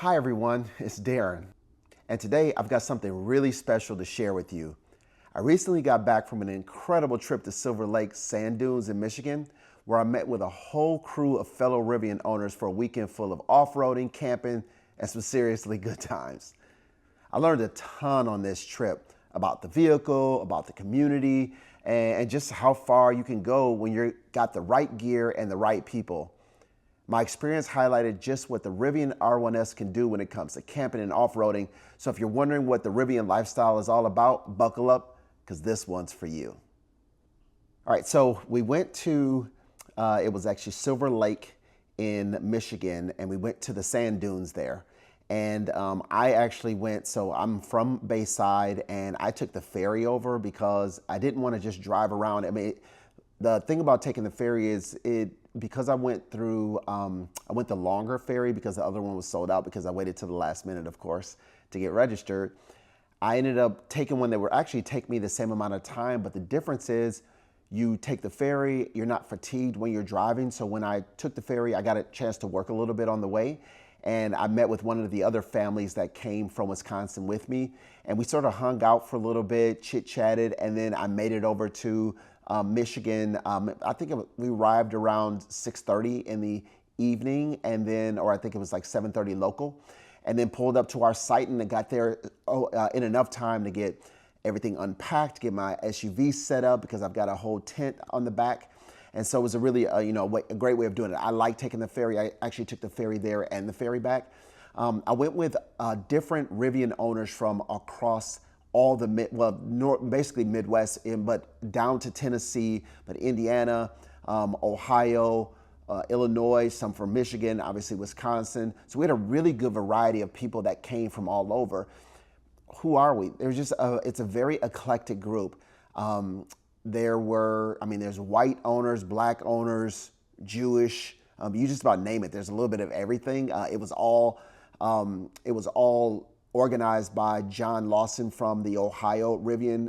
Hi everyone, it's Darren, and today I've got something really special to share with you. I recently got back from an incredible trip to Silver Lake sand dunes in Michigan, where I met with a whole crew of fellow Rivian owners for a weekend full of off-roading, camping, and some seriously good times. I learned a ton on this trip about the vehicle, about the community, and just how far you can go when you've got the right gear and the right people. My experience highlighted just what the Rivian R1S can do when it comes to camping and off-roading. So if you're wondering what the Rivian lifestyle is all about, buckle up, because this one's for you. All right, so we went to, it was actually Silver Lake in Michigan, and we went to the sand dunes there. And I actually went, so I'm from Bayside, and I took the ferry over because I didn't want to just drive around. I mean, the thing about taking the ferry is because I went through, I went the longer ferry because the other one was sold out because I waited till the last minute, of course, to get registered. I ended up taking one that would actually take me the same amount of time, but the difference is you take the ferry, you're not fatigued when you're driving. So when I took the ferry, I got a chance to work a little bit on the way. And I met with one of the other families that came from Wisconsin with me. And we sort of hung out for a little bit, chit-chatted, and then I made it over to Michigan. I think we arrived around 6:30 in the evening, and then, or I think it was like 7:30 local, and then pulled up to our site and got there in enough time to get everything unpacked, get my SUV set up because I've got a whole tent on the back. And so it was a really, a great way of doing it. I like taking the ferry. I actually took the ferry there and the ferry back. I went with different Rivian owners from across all the, basically Midwest, but down to Tennessee, but Indiana, Ohio, Illinois, some from Michigan, obviously Wisconsin. So we had a really good variety of people that came from all over. Who are we? There's just, it's a very eclectic group. There were, there's white owners, black owners, Jewish, you just about name it. There's a little bit of everything. It was all organized by John Lawson from the Ohio Rivian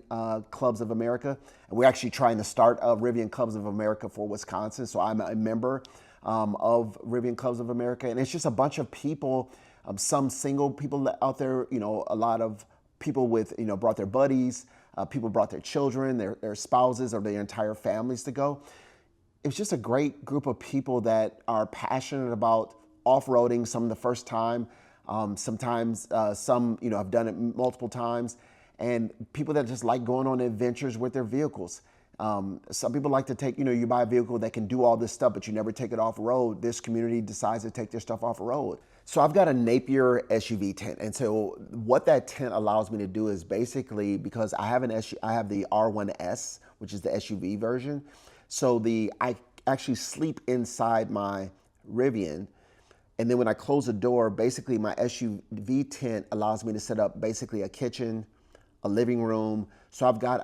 Clubs of America. And we're actually trying to start Rivian Clubs of America for Wisconsin. So I'm a member of Rivian Clubs of America. And it's just a bunch of people, some single people out there, a lot of people with, brought their buddies, people brought their children, their spouses, or their entire families to go. It was just a great group of people that are passionate about off-roading, some the first time, sometimes some have done it multiple times, and people that just like going on adventures with their vehicles. Some people like to take, you buy a vehicle that can do all this stuff, but you never take it off road. This community decides to take their stuff off road. So I've got a Napier SUV tent. And so what that tent allows me to do is basically, because I have I have the R1S, which is the SUV version. So I actually sleep inside my Rivian. And then when I close the door, basically my SUV tent allows me to set up basically a kitchen, a living room. So I've got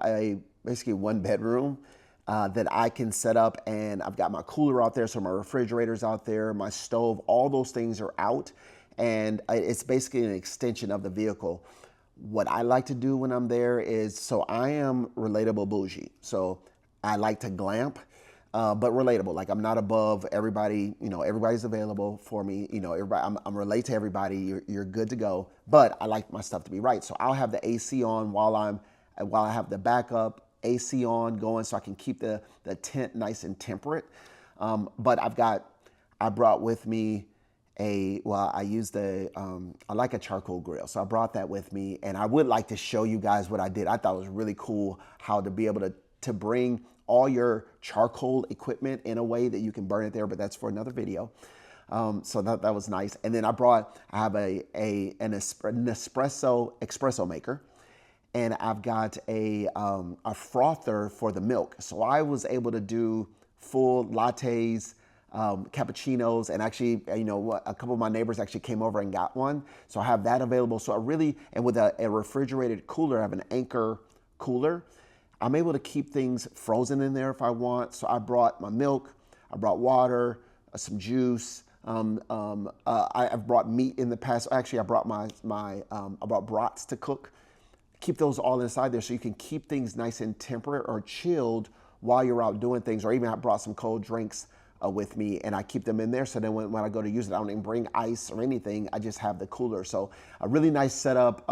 basically one bedroom that I can set up, and I've got my cooler out there, so my refrigerator's out there, my stove, all those things are out, and it's basically an extension of the vehicle. What I like to do when I'm there is, so I am relatable bougie, so I like to glamp, but relatable. Like, I'm not above everybody, everybody's available for me, everybody, I'm relate to everybody, you're good to go, but I like my stuff to be right. So I'll have the AC on while I have the backup AC on going, so I can keep the tent nice and temperate. But I brought with me I like a charcoal grill. So I brought that with me, and I would like to show you guys what I did. I thought it was really cool how to be able to bring all your charcoal equipment in a way that you can burn it there, but that's for another video. So that was nice. And then I have an espresso maker. And I've got a frother for the milk. So I was able to do full lattes, cappuccinos, and actually, a couple of my neighbors actually came over and got one. So I have that available. So and with a refrigerated cooler, I have an Anchor cooler. I'm able to keep things frozen in there if I want. So I brought my milk, I brought water, some juice. I've brought meat in the past. Actually, I brought I brought brats to cook. Keep those all inside there so you can keep things nice and temperate or chilled while you're out doing things, or even I brought some cold drinks with me, and I keep them in there. So then when I go to use it, I don't even bring ice or anything. I just have the cooler. So a really nice setup.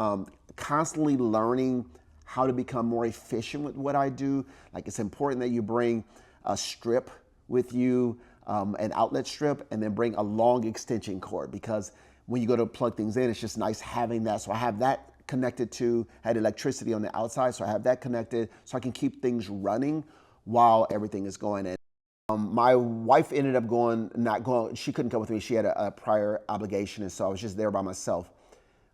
Constantly learning how to become more efficient with what I do. Like, it's important that you bring a strip with you, an outlet strip, and then bring a long extension cord, because when you go to plug things in, it's just nice having that. So I have that connected to, had electricity on the outside, so I have that connected so I can keep things running while everything is going in. My wife ended up not going, she couldn't come with me. She had a prior obligation, and so I was just there by myself.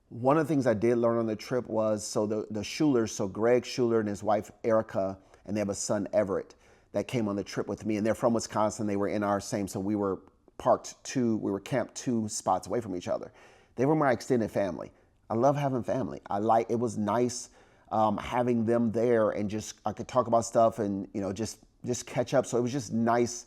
One of the things I did learn on the trip was, so the Schulers, so Greg Schuler and his wife Erica, and they have a son Everett, that came on the trip with me, and they're from Wisconsin. They were in our same, so we were camped 2 spots away from each other. They were my extended family. I love having family. It was nice having them there, and I could talk about stuff and, just catch up. So it was just nice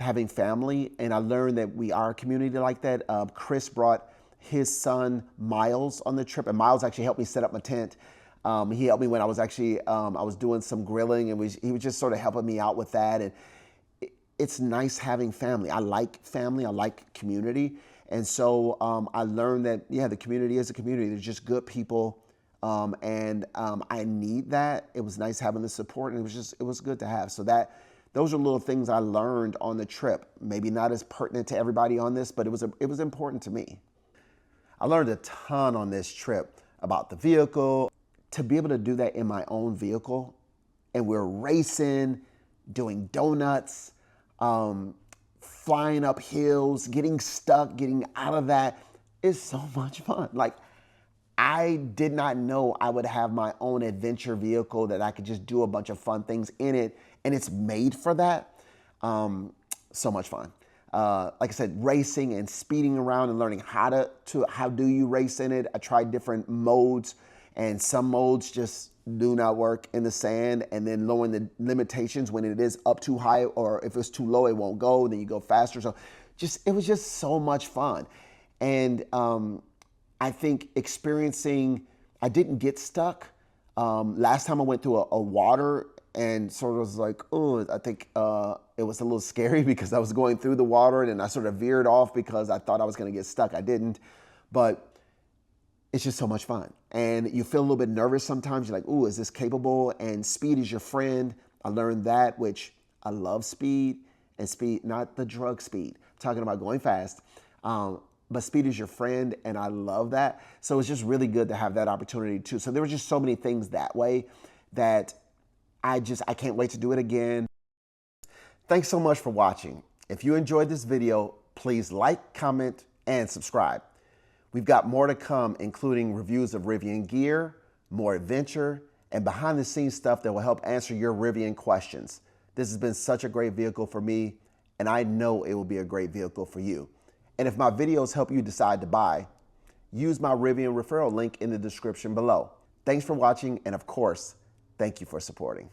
having family, and I learned that we are a community like that. Chris brought his son Miles on the trip, and Miles actually helped me set up my tent. He helped me when I was actually, I was doing some grilling, and he was just sort of helping me out with that. And it's nice having family. I like family, I like community. And so I learned that, yeah, the community is a community. There's just good people, and I need that. It was nice having the support, and it was good to have. So those are little things I learned on the trip. Maybe not as pertinent to everybody on this, but it was important to me. I learned a ton on this trip about the vehicle. To be able to do that in my own vehicle, and we're racing, doing donuts, flying up hills, getting stuck, getting out of that, is so much fun. Like, I did not know I would have my own adventure vehicle that I could just do a bunch of fun things in it, and it's made for that. So much fun. Like I said, racing and speeding around and learning how do you race in it. I tried different modes, and some modes just do not work in the sand, and then lowering the limitations when it is up too high, or if it's too low, it won't go, then you go faster. So it was just so much fun. And I think I didn't get stuck. Last time I went through a water, and sort of was like, oh, I think it was a little scary because I was going through the water, and then I sort of veered off because I thought I was gonna get stuck. I didn't, but it's just so much fun. And you feel a little bit nervous sometimes. You're like, ooh, is this capable? And speed is your friend. I learned that, which I love speed, and speed, not the drug speed. I'm talking about going fast. But speed is your friend, and I love that. So it's just really good to have that opportunity too. So there were just so many things that way that I can't wait to do it again. Thanks so much for watching. If you enjoyed this video, please like, comment, and subscribe. We've got more to come, including reviews of Rivian gear, more adventure, and behind the scenes stuff that will help answer your Rivian questions. This has been such a great vehicle for me, and I know it will be a great vehicle for you. And if my videos help you decide to buy, use my Rivian referral link in the description below. Thanks for watching, and of course, thank you for supporting.